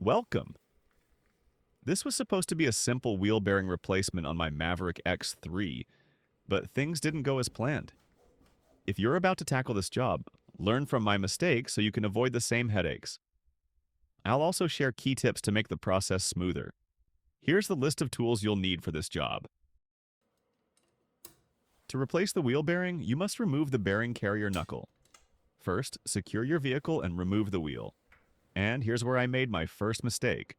Welcome! This was supposed to be a simple wheel bearing replacement on my Maverick X3, but things didn't go as planned. If you're about to tackle this job, learn from my mistakes so you can avoid the same headaches. I'll also share key tips to make the process smoother. Here's the list of tools you'll need for this job. To replace the wheel bearing, you must remove the bearing carrier knuckle. First, secure your vehicle and remove the wheel. And here's where I made my first mistake.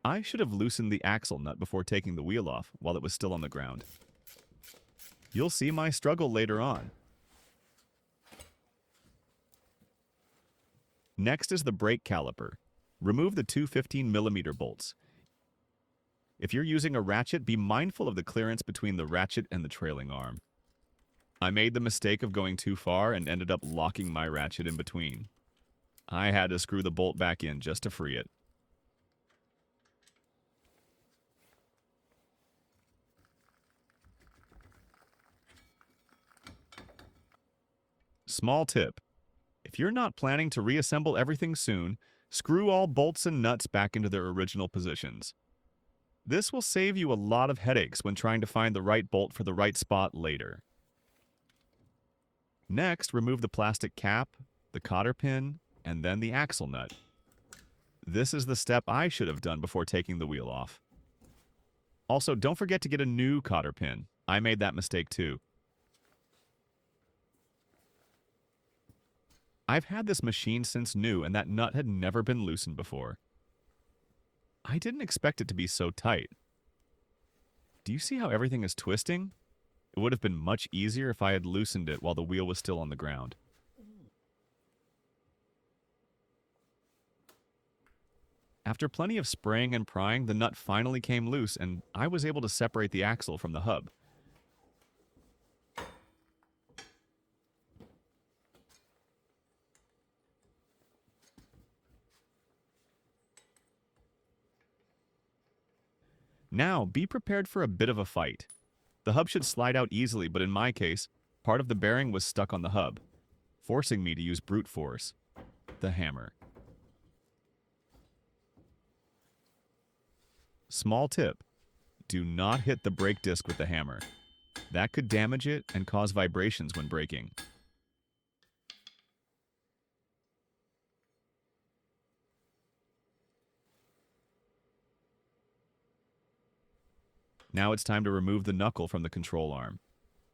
I should have loosened the axle nut before taking the wheel off while it was still on the ground. You'll see my struggle later on. Next is the brake caliper. Remove the two 15mm bolts. If you're using a ratchet, be mindful of the clearance between the ratchet and the trailing arm. I made the mistake of going too far and ended up locking my ratchet in between. I had to screw the bolt back in just to free it. Small tip. If you're not planning to reassemble everything soon, screw all bolts and nuts back into their original positions. This will save you a lot of headaches when trying to find the right bolt for the right spot later. Next, remove the plastic cap, the cotter pin, and then the axle nut. This is the step I should have done before taking the wheel off. Also, don't forget to get a new cotter pin. I made that mistake too. I've had this machine since new, and that nut had never been loosened before. I didn't expect it to be so tight. Do you see how everything is twisting? It would have been much easier if I had loosened it while the wheel was still on the ground. After plenty of spraying and prying, the nut finally came loose, and I was able to separate the axle from the hub. Now, be prepared for a bit of a fight. The hub should slide out easily, but in my case, part of the bearing was stuck on the hub, forcing me to use brute force, the hammer. Small tip: do not hit the brake disc with the hammer. That could damage it and cause vibrations when braking. Now it's time to remove the knuckle from the control arm.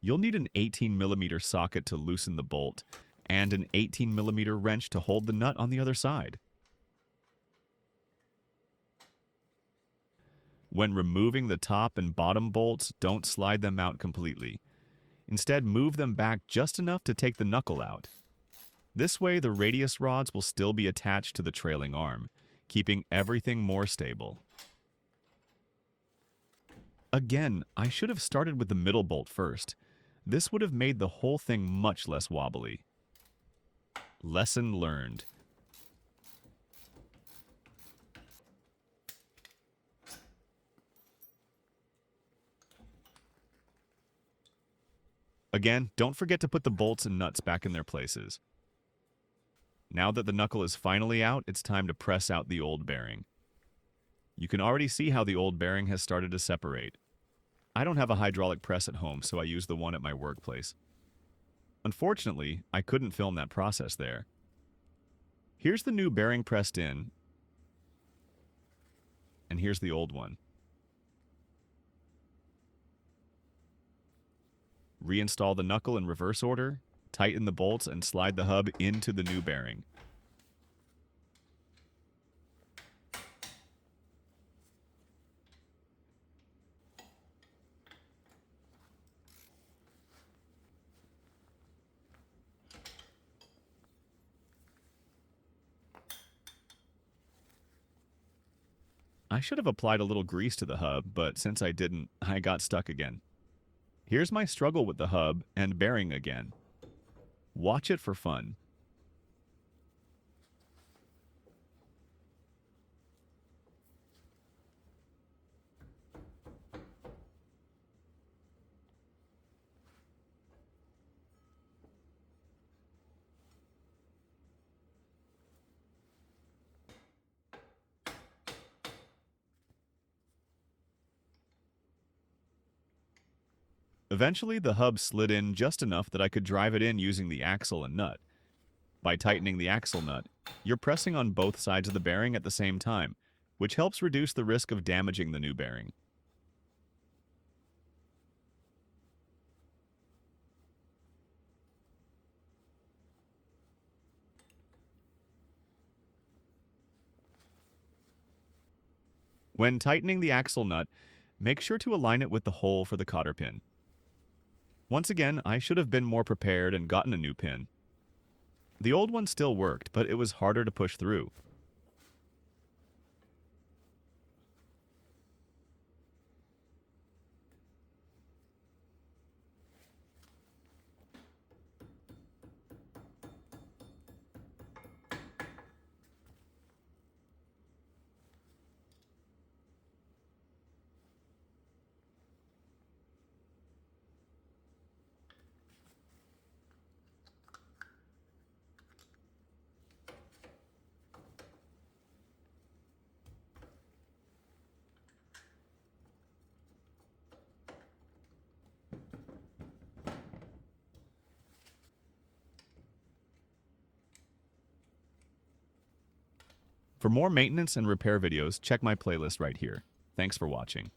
You'll need an 18mm socket to loosen the bolt, and an 18mm wrench to hold the nut on the other side. When removing the top and bottom bolts, don't slide them out completely. Instead, move them back just enough to take the knuckle out. This way, the radius rods will still be attached to the trailing arm, keeping everything more stable. Again, I should have started with the middle bolt first. This would have made the whole thing much less wobbly. Lesson learned. Again, don't forget to put the bolts and nuts back in their places. Now that the knuckle is finally out, it's time to press out the old bearing. You can already see how the old bearing has started to separate. I don't have a hydraulic press at home, so I use the one at my workplace. Unfortunately, I couldn't film that process there. Here's the new bearing pressed in, and here's the old one. Reinstall the knuckle in reverse order, tighten the bolts, and slide the hub into the new bearing. I should have applied a little grease to the hub, but since I didn't, I got stuck again. Here's my struggle with the hub and bearing again. Watch it for fun. Eventually, the hub slid in just enough that I could drive it in using the axle and nut. By tightening the axle nut, you're pressing on both sides of the bearing at the same time, which helps reduce the risk of damaging the new bearing. When tightening the axle nut, make sure to align it with the hole for the cotter pin. Once again, I should have been more prepared and gotten a new pin. The old one still worked, but it was harder to push through. For more maintenance and repair videos, check my playlist right here. Thanks for watching.